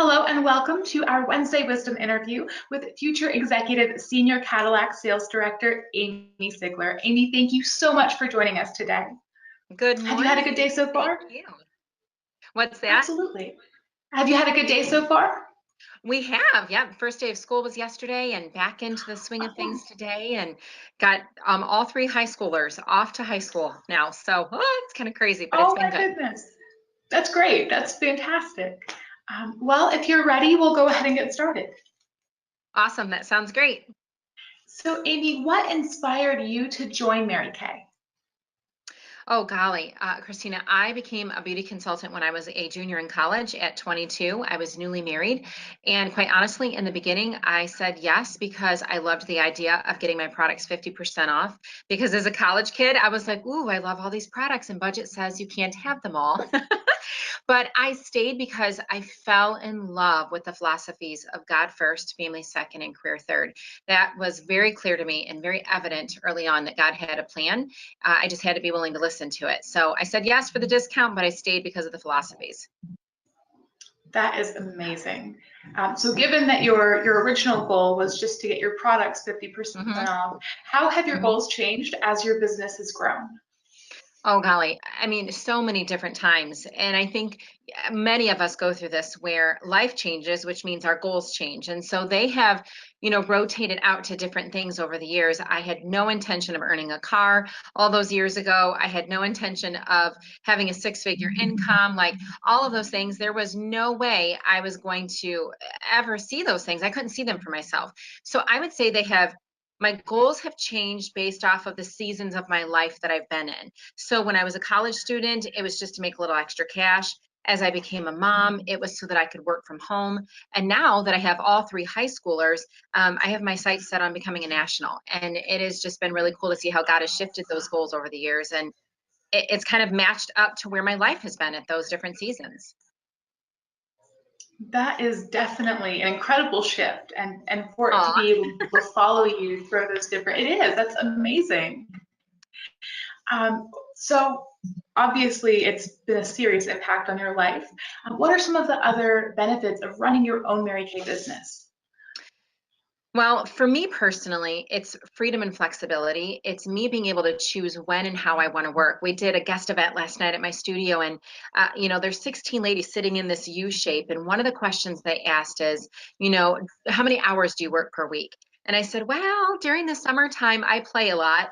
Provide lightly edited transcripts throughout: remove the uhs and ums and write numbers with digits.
Hello and welcome to our Wednesday Wisdom interview with future executive senior Cadillac sales director, Amy Sigler. Amy, thank you so much for joining us today. Good Have you had a morning. good day so far? Thank you. What's that? Absolutely. Have you had a good day so far? We have, yeah. First day of school was yesterday and back into the swing of Oh, things today and got all three high schoolers off to high school now. So it's kind of crazy, but it's oh been my good. goodness. That's great. That's fantastic. Well, if you're ready, we'll go ahead and get started. Awesome. That sounds great. So, Amy, what inspired you to join Mary Kay? Oh, golly, Christina, I became a beauty consultant when I was a junior in college at 22. I was newly married. And quite honestly, in the beginning, I said yes because I loved the idea of getting my products 50% off. Because as a college kid, I was like, ooh, I love all these products, and budget says you can't have them all. But I stayed because I fell in love with the philosophies of God first, family second, and career third. That was very clear to me and very evident early on that God had a plan. I just had to be willing to listen to it. So I said yes for the discount, but I stayed because of the philosophies. That is amazing. So given that your original goal was just to get your products 50% hmm off, how have your hmm goals changed as your business has grown? Oh, golly. I mean, so many different times. And I think many of us go through this where life changes, which means our goals change. And so they have, rotated out to different things over the years. I had no intention of earning a car all those years ago. I had no intention of having a six-figure income, like all of those things. There was no way I was going to ever see those things. I couldn't see them for myself. So I would say my goals have changed based off of the seasons of my life that I've been in. So when I was a college student, it was just to make a little extra cash. As I became a mom, it was so that I could work from home. And now that I have all three high schoolers, I have my sights set on becoming a national. And it has just been really cool to see how God has shifted those goals over the years. And it's kind of matched up to where my life has been at those different seasons. That is definitely an incredible shift, and for it to Aw. be able to follow you through those different, it is, that's amazing. So obviously it's been a serious impact on your life. What are some of the other benefits of running your own Mary Kay business? Well, for me personally, it's freedom and flexibility. It's me being able to choose when and how I want to work. We did a guest event last night at my studio, and there's 16 ladies sitting in this U shape, and one of the questions they asked is, how many hours do you work per week? And I said, well, during the summertime, I play a lot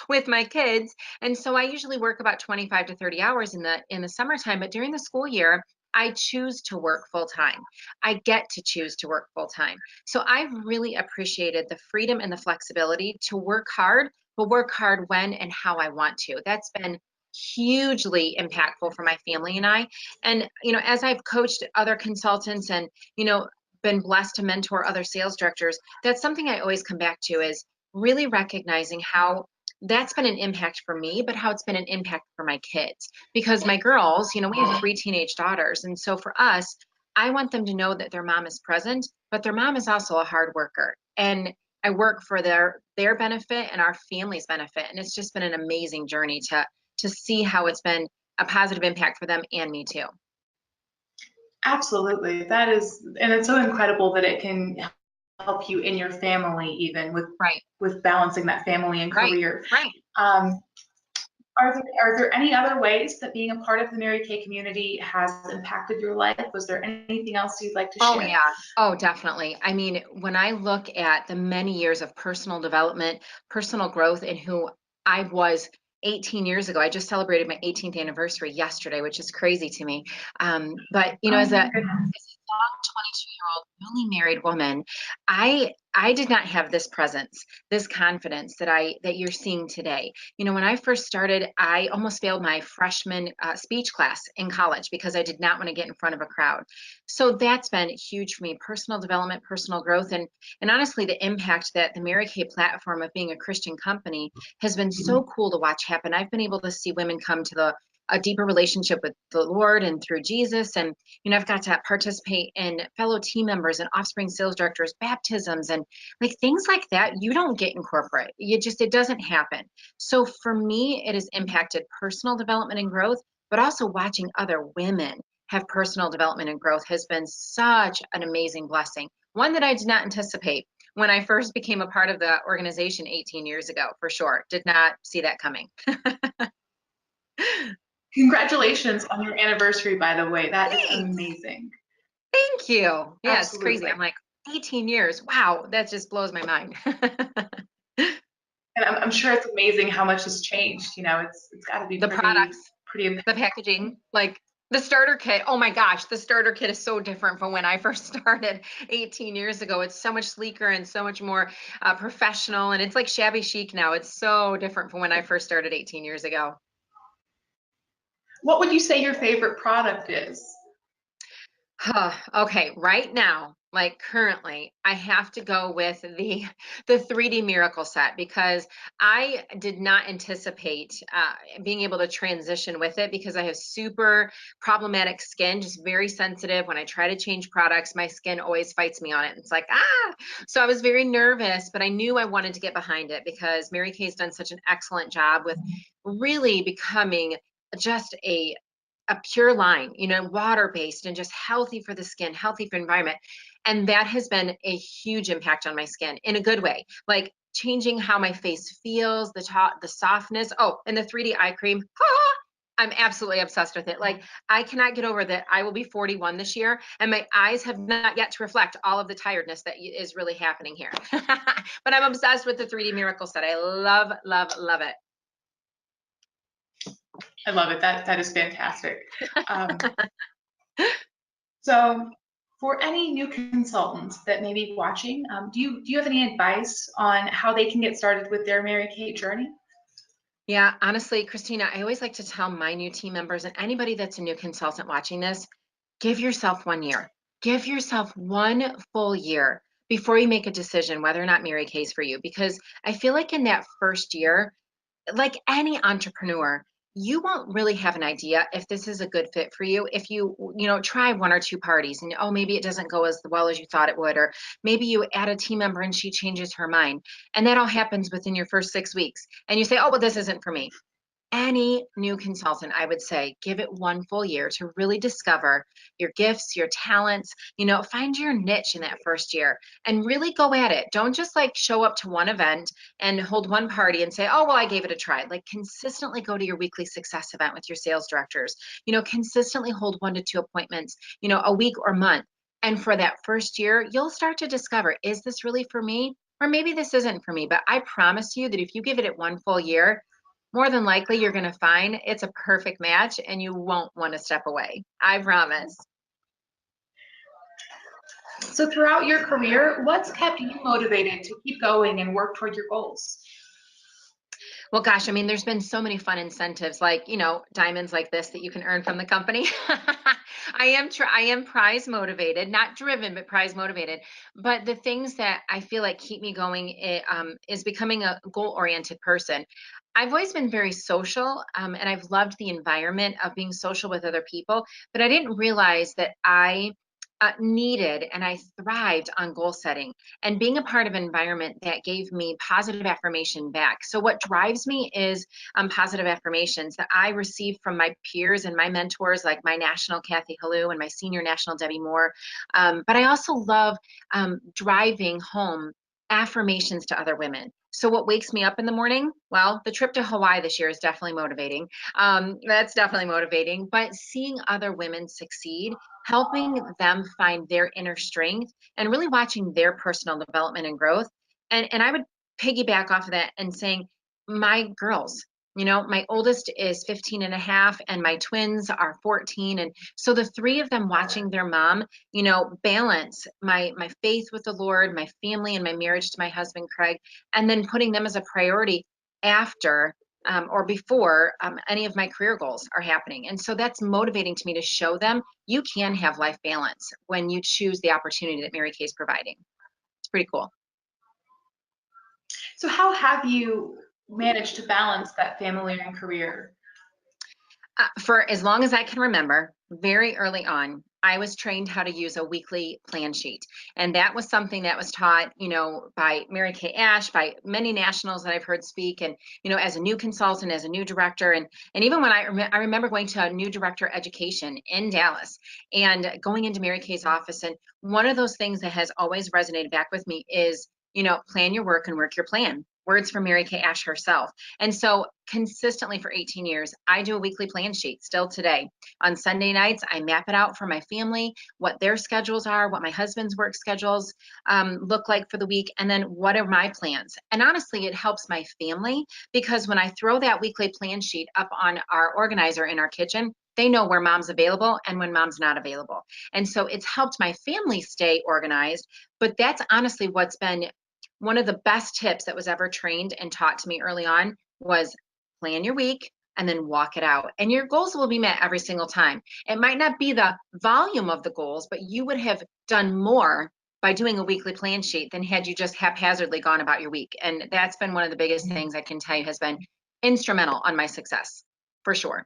with my kids, and so I usually work about 25 to 30 hours in the summertime. But during the school year, I choose to work full time. I get to choose to work full time. So I've really appreciated the freedom and the flexibility to work hard, but work hard when and how I want to. That's been hugely impactful for my family and I. And, as I've coached other consultants and, been blessed to mentor other sales directors, that's something I always come back to is really recognizing how that's been an impact for me, but how it's been an impact for my kids. Because my girls, we have three teenage daughters. And so for us, I want them to know that their mom is present, but their mom is also a hard worker. And I work for their benefit and our family's benefit. And it's just been an amazing journey to see how it's been a positive impact for them and me too. Absolutely. That is, and it's so incredible that it can help you in your family, even Right, with balancing that family and right, career. right. Um, are there any other ways that being a part of the Mary Kay community has impacted your life? Was there anything else you'd like to Oh, share? yeah. Oh, definitely. I mean, when I look at the many years of personal development, personal growth, and who I was 18 years ago, I just celebrated my 18th anniversary yesterday, which is crazy to me. But Oh as a my goodness. young 22-year-old newly married woman, I did not have this presence, this confidence that you're seeing today. When I first started, I almost failed my freshman speech class in college because I did not want to get in front of a crowd. So that's been huge for me, personal development, personal growth, and honestly, the impact that the Mary Kay platform of being a Christian company has been so cool to watch happen. I've been able to see women come to a deeper relationship with the Lord and through Jesus. And, I've got to participate in fellow team members and offspring sales directors, baptisms, and like things like that you don't get in corporate. It doesn't happen. So for me, it has impacted personal development and growth, but also watching other women have personal development and growth has been such an amazing blessing. One that I did not anticipate when I first became a part of the organization 18 years ago, for sure. Did not see that coming. Congratulations on your anniversary, by the way. That is Thanks. amazing. Thank you. Yeah, it's crazy. Absolutely. I'm like, 18 years. Wow, that just blows my mind. And I'm sure it's amazing how much has changed. It's got to be The pretty products, pretty the amazing. packaging, like the starter kit. Oh my gosh, the starter kit is so different from when I first started 18 years ago. It's so much sleeker and so much more professional, and it's like shabby chic now. It's so different from when I first started 18 years ago. What would you say your favorite product is? Okay, right now, like currently, I have to go with the 3D Miracle set because I did not anticipate being able to transition with it because I have super problematic skin, just very sensitive. When I try to change products, my skin always fights me on it. It's like, ah! So I was very nervous, but I knew I wanted to get behind it because Mary Kay's done such an excellent job with really becoming just a pure line, water based and just healthy for the skin, healthy for environment. And that has been a huge impact on my skin in a good way, like changing how my face feels, the softness. Oh, and the 3D eye cream. I'm absolutely obsessed with it. Like, I cannot get over that. I will be 41 this year, and my eyes have not yet to reflect all of the tiredness that is really happening here. But I'm obsessed with the 3D Miracle set. I love, love, love it. I love it. That is fantastic. Um, so, for any new consultants that may be watching, do you have any advice on how they can get started with their Mary Kate journey? Yeah, honestly, Christina, I always like to tell my new team members and anybody that's a new consultant watching this, give yourself 1 year. Give yourself one full year before you make a decision whether or not Mary Kay's for you. Because I feel like in that first year, like any entrepreneur, you won't really have an idea if this is a good fit for you if you try one or two parties and oh maybe it doesn't go as well as you thought it would, or maybe you add a team member and she changes her mind, and that all happens within your first 6 weeks and you say, oh well, this isn't for me. Any new consultant, I would say, give it one full year to really discover your gifts, your talents, find your niche in that first year and really go at it. Don't just like show up to one event and hold one party and say, oh, well, I gave it a try. Like consistently go to your weekly success event with your sales directors, consistently hold 1 to 2 appointments, a week or month. And for that first year, you'll start to discover, is this really for me? Or maybe this isn't for me. But I promise you that if you give it one full year, more than likely you're going to find it's a perfect match and you won't want to step away. I promise. So, throughout your career, what's kept you motivated to keep going and work toward your goals? Well, gosh, I mean, there's been so many fun incentives, like, diamonds like this that you can earn from the company. I am prize motivated, not driven, but prize motivated. But the things that I feel like keep me going is becoming a goal oriented person. I've always been very social, and I've loved the environment of being social with other people, but I didn't realize that I needed and I thrived on goal setting and being a part of an environment that gave me positive affirmation back. So, what drives me is positive affirmations that I receive from my peers and my mentors, like my national Kathy Halou and my senior national Debbie Moore. But I also love driving home affirmations to other women. So, what wakes me up in the morning? Well, the trip to Hawaii this year is definitely motivating. That's definitely motivating. But seeing other women succeed, helping them find their inner strength, and really watching their personal development and growth. And I would piggyback off of that and saying, my girls, my oldest is 15 and a half and my twins are 14. And so the three of them watching their mom, balance my faith with the Lord, my family and my marriage to my husband, Craig, and then putting them as a priority after or before any of my career goals are happening. And so that's motivating to me to show them you can have life balance when you choose the opportunity that Mary Kay is providing. It's pretty cool. So, how have you managed to balance that family and career? For as long as I can remember, very early on, I was trained how to use a weekly plan sheet. And that was something that was taught, by Mary Kay Ash, by many nationals that I've heard speak. And, as a new consultant, as a new director, and even when I remember going to a new director education in Dallas and going into Mary Kay's office. And one of those things that has always resonated back with me is, plan your work and work your plan. Words from Mary Kay Ash herself. And so consistently for 18 years, I do a weekly plan sheet still today. On Sunday nights, I map it out for my family, what their schedules are, what my husband's work schedules look like for the week, and then what are my plans. And honestly, it helps my family because when I throw that weekly plan sheet up on our organizer in our kitchen, they know where mom's available and when mom's not available. And so it's helped my family stay organized. But that's honestly what's been one of the best tips that was ever trained and taught to me early on was plan your week and then walk it out. And your goals will be met every single time. It might not be the volume of the goals, but you would have done more by doing a weekly plan sheet than had you just haphazardly gone about your week. And that's been one of the biggest things I can tell you has been instrumental on my success, for sure.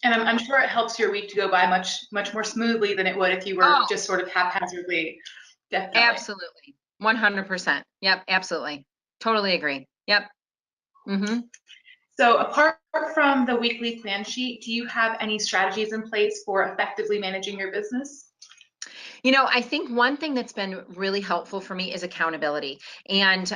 And I'm sure it helps your week to go by much more smoothly than it would if you were Oh, just sort of haphazardly. Definitely. absolutely. 100%. Yep, absolutely. Totally agree. Yep. Mm-hmm. So apart from the weekly plan sheet, do you have any strategies in place for effectively managing your business? I think one thing that's been really helpful for me is accountability. And,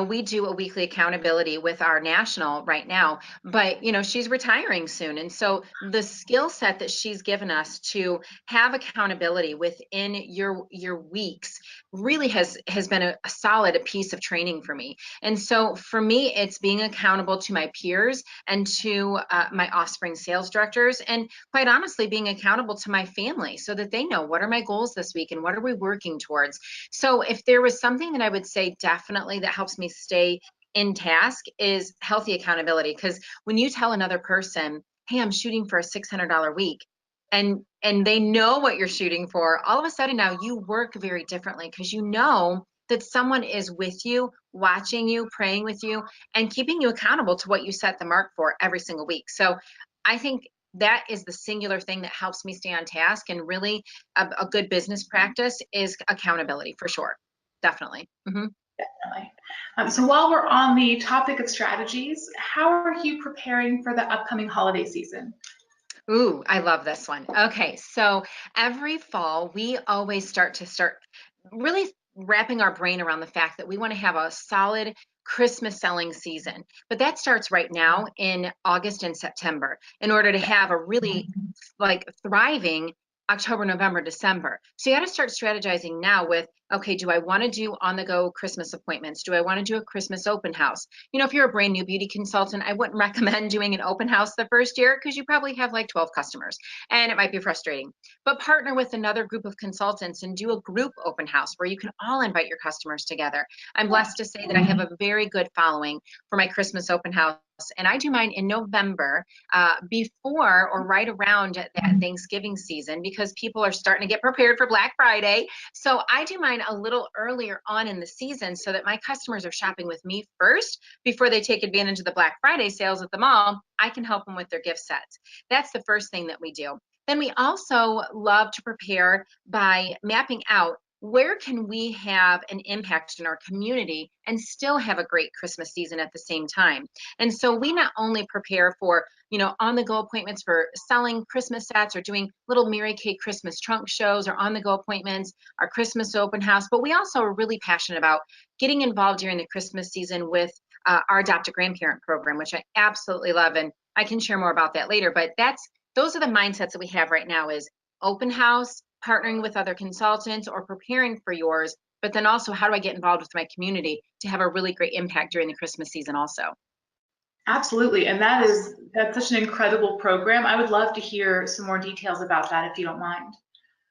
we do a weekly accountability with our national right now, but, she's retiring soon. And so the skill set that she's given us to have accountability within your weeks really has been a solid piece of training for me. And so for me, it's being accountable to my peers and to my offspring sales directors, and quite honestly, being accountable to my family so that they know what are my goals this week and what are we working towards. So if there was something that I would say definitely that helps me stay in task is healthy accountability. Because when you tell another person, hey, I'm shooting for a $600 week, and they know what you're shooting for, all of a sudden now you work very differently because you know that someone is with you, watching you, praying with you, and keeping you accountable to what you set the mark for every single week. So I think that is the singular thing that helps me stay on task, and really a good business practice is accountability for sure. Definitely. Definitely. So while we're on the topic of strategies, how are you preparing for the upcoming holiday season? Ooh, I love this one. Okay, so every fall we always start really wrapping our brain around the fact that we want to have a solid Christmas selling season. But that starts right now in August and September in order to have a really like thriving October, November, December. So you got to start strategizing now with, okay, do I want to do on the go Christmas appointments? Do I want to do a Christmas open house? If you're a brand new beauty consultant, I wouldn't recommend doing an open house the first year because you probably have like 12 customers and it might be frustrating. But partner with another group of consultants and do a group open house where you can all invite your customers together. I'm blessed to say that I have a very good following for my Christmas open house, and I do mine in November, before or right around that Thanksgiving season, because people are starting to get prepared for Black Friday. So I do mine a little earlier on in the season so that my customers are shopping with me first before they take advantage of the Black Friday sales at the mall. I can help them with their gift sets. That's the first thing that we do. Then we also love to prepare by mapping out where can we have an impact in our community and still have a great Christmas season at the same time. And so we not only prepare for, on the go appointments for selling Christmas sets or doing little Mary Kay Christmas trunk shows or on the go appointments, our Christmas open house, but we also are really passionate about getting involved during the Christmas season with our Adopt A Grandparent program, which I absolutely love. And I can share more about that later, but those are the mindsets that we have right now is open house, partnering with other consultants or preparing for yours, but then also how do I get involved with my community to have a really great impact during the Christmas season also. Absolutely, and that's such an incredible program. I would love to hear some more details about that if you don't mind.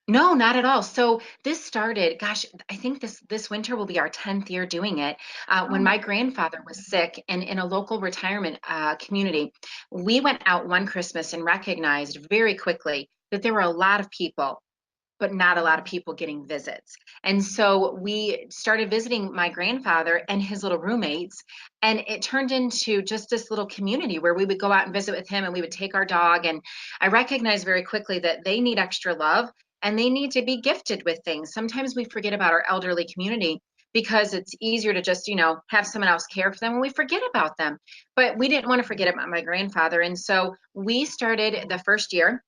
No, not at all. So this started, gosh, I think this winter will be our 10th year doing it. Oh When my my grandfather was sick and in a local retirement community, we went out one Christmas and recognized very quickly that there were a lot of people, but not a lot of people getting visits. And so we started visiting my grandfather and his little roommates, and it turned into just this little community where we would go out and visit with him and we would take our dog. And I recognized very quickly that they need extra love and they need to be gifted with things. Sometimes we forget about our elderly community because it's easier to just, have someone else care for them, and we forget about them. But we didn't want to forget about my grandfather. And so we started the first year.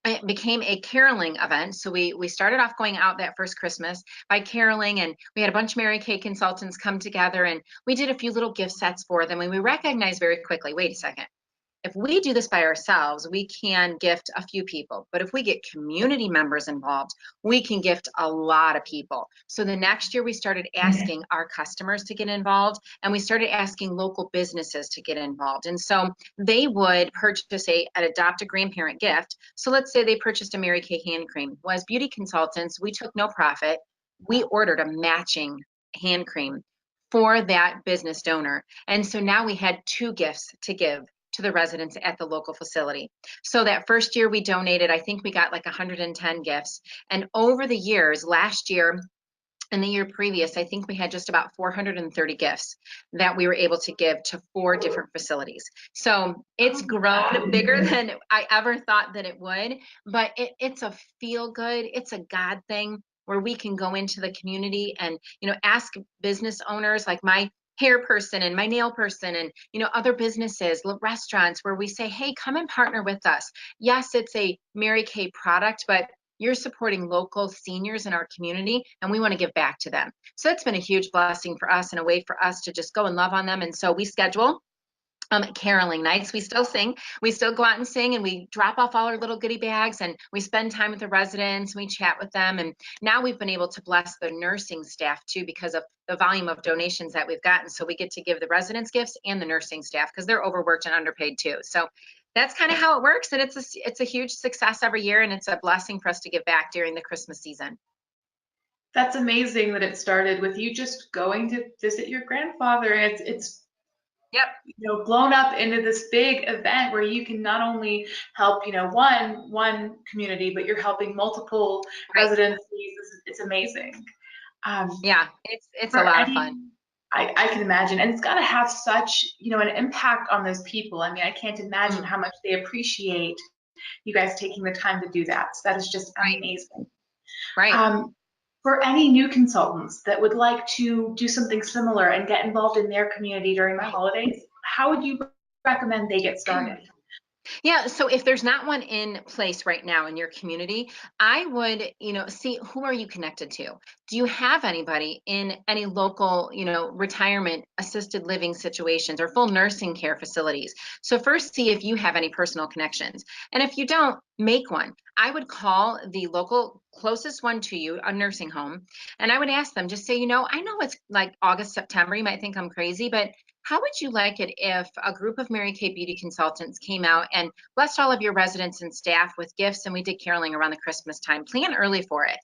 It became a caroling event. So we started off going out that first Christmas by caroling, and we had a bunch of Mary Kay consultants come together, and we did a few little gift sets for them. And we recognized very quickly, wait a second, if we do this by ourselves, we can gift a few people. But if we get community members involved, we can gift a lot of people. So the next year, we started asking our customers to get involved, and we started asking local businesses to get involved. And so they would purchase an Adopt a Grandparent gift. So let's say they purchased a Mary Kay hand cream. Well, as beauty consultants, we took no profit. We ordered a matching hand cream for that business donor. And so now we had two gifts to give to the residents at the local facility. So that first year we donated, I think we got like 110 gifts. And over the years, last year and the year previous, I think we had just about 430 gifts that we were able to give to 4 different facilities. So it's grown bigger than I ever thought that it would, but it's a feel good, it's a God thing where we can go into the community and, ask business owners like my hair person and my nail person and, other businesses, restaurants, where we say, hey, come and partner with us. Yes, it's a Mary Kay product, but you're supporting local seniors in our community, and we want to give back to them. So it's been a huge blessing for us and a way for us to just go and love on them. And so we schedule caroling nights. We still sing. We still go out and sing, and we drop off all our little goodie bags, and we spend time with the residents. We chat with them. And now we've been able to bless the nursing staff too because of the volume of donations that we've gotten. So we get to give the residents gifts and the nursing staff because they're overworked and underpaid too. So that's kind of how it works. And it's a huge success every year. And it's a blessing for us to give back during the Christmas season. That's amazing that it started with you just going to visit your grandfather. It's Yep. blown up into this big event where you can not only help, one community, but you're helping multiple Right. residencies. It's amazing. Yeah. It's a For lot of any, fun. I can imagine, and it's got to have such, an impact on those people. I mean, I can't imagine Mm, how much they appreciate you guys taking the time to do that. So that is just right. amazing. Right. Um, for any new consultants that would like to do something similar and get involved in their community during the Right. holidays, how would you recommend they get started? Yeah, so if there's not one in place right now in your community, I would, see who are you connected to? Do you have anybody in any local, retirement assisted living situations or full nursing care facilities? So first see if you have any personal connections. And if you don't, make one. I would call the local closest one to you, a nursing home, and I would ask them, just say, I know it's like August, September, you might think I'm crazy, but how would you like it if a group of Mary Kay beauty consultants came out and blessed all of your residents and staff with gifts, and we did caroling around the Christmas time? Plan early for it,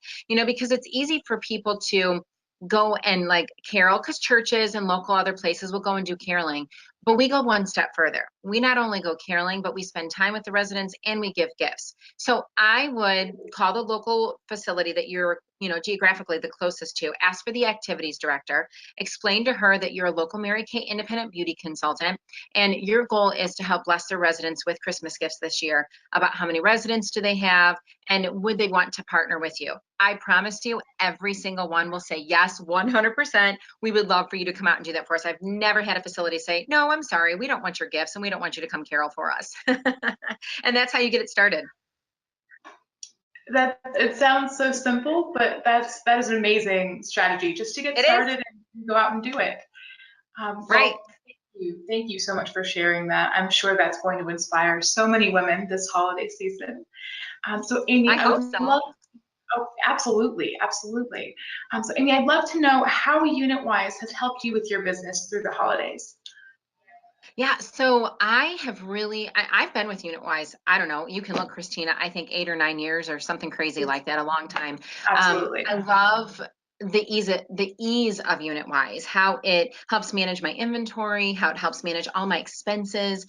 because it's easy for people to go and like carol because churches and local other places will go and do caroling. But we go one step further. We not only go caroling, but we spend time with the residents and we give gifts. So I would call the local facility that you're, geographically the closest to, ask for the activities director, explain to her that you're a local Mary Kay independent beauty consultant, and your goal is to help bless their residents with Christmas gifts this year. About how many residents do they have, and would they want to partner with you? I promise you, every single one will say yes, 100%. We would love for you to come out and do that for us. I've never had a facility say, no, I'm sorry, we don't want your gifts and we don't want you to come carol for us. And that's how you get it started. That it sounds so simple, but that is an amazing strategy just to get It is. started and go out and do it. Right. Well, thank you so much for sharing that. I'm sure that's going to inspire so many women this holiday season. So Amy, I I hope would so. love. Oh, absolutely, absolutely. So Amy, I'd love to know how UnitWise has helped you with your business through the holidays. Yeah, so I've been with UnitWise. I don't know. You can look, Christina, I think 8 or 9 years or something crazy like that, a long time. Absolutely. I love the ease of UnitWise, how it helps manage my inventory, how it helps manage all my expenses.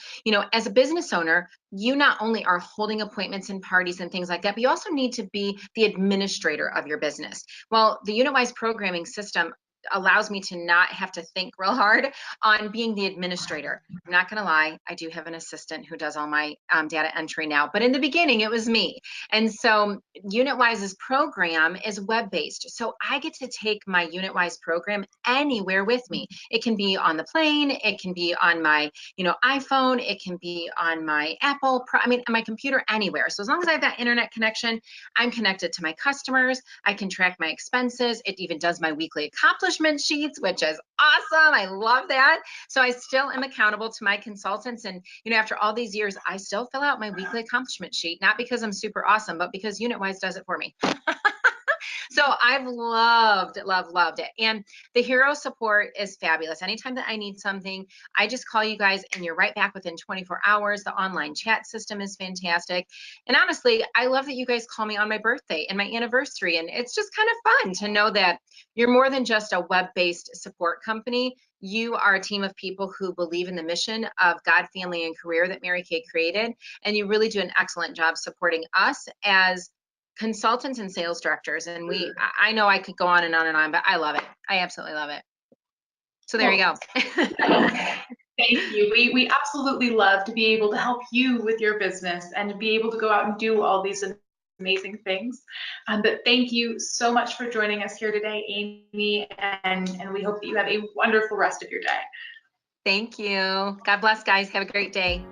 As a business owner, you not only are holding appointments and parties and things like that, but you also need to be the administrator of your business. Well, the UnitWise programming system allows me to not have to think real hard on being the administrator. I'm not going to lie, I do have an assistant who does all my data entry now, but in the beginning it was me. And so UnitWise's program is web-based. So I get to take my UnitWise program anywhere with me. It can be on the plane, it can be on my, iPhone, it can be on my my computer, anywhere. So as long as I have that internet connection, I'm connected to my customers. I can track my expenses. It even does my weekly accomplishment sheets, which is awesome. I love that. So I still am accountable to my consultants. And, after all these years, I still fill out my weekly accomplishment sheet, not because I'm super awesome, but because UnitWise does it for me. So I've loved it. And the hero support is fabulous. Anytime that I need something, I just call you guys and you're right back within 24 hours. The online chat system is fantastic. And honestly, I love that you guys call me on my birthday and my anniversary. And it's just kind of fun to know that you're more than just a web-based support company. You are a team of people who believe in the mission of God, family, and career that Mary Kay created. And you really do an excellent job supporting us as consultants and sales directors. And I know I could go on and on and on, but I love it. I absolutely love it. So there you go. Thank you. We absolutely love to be able to help you with your business and to be able to go out and do all these amazing things. But thank you so much for joining us here today, Amy, and we hope that you have a wonderful rest of your day. Thank you. God bless, guys. Have a great day.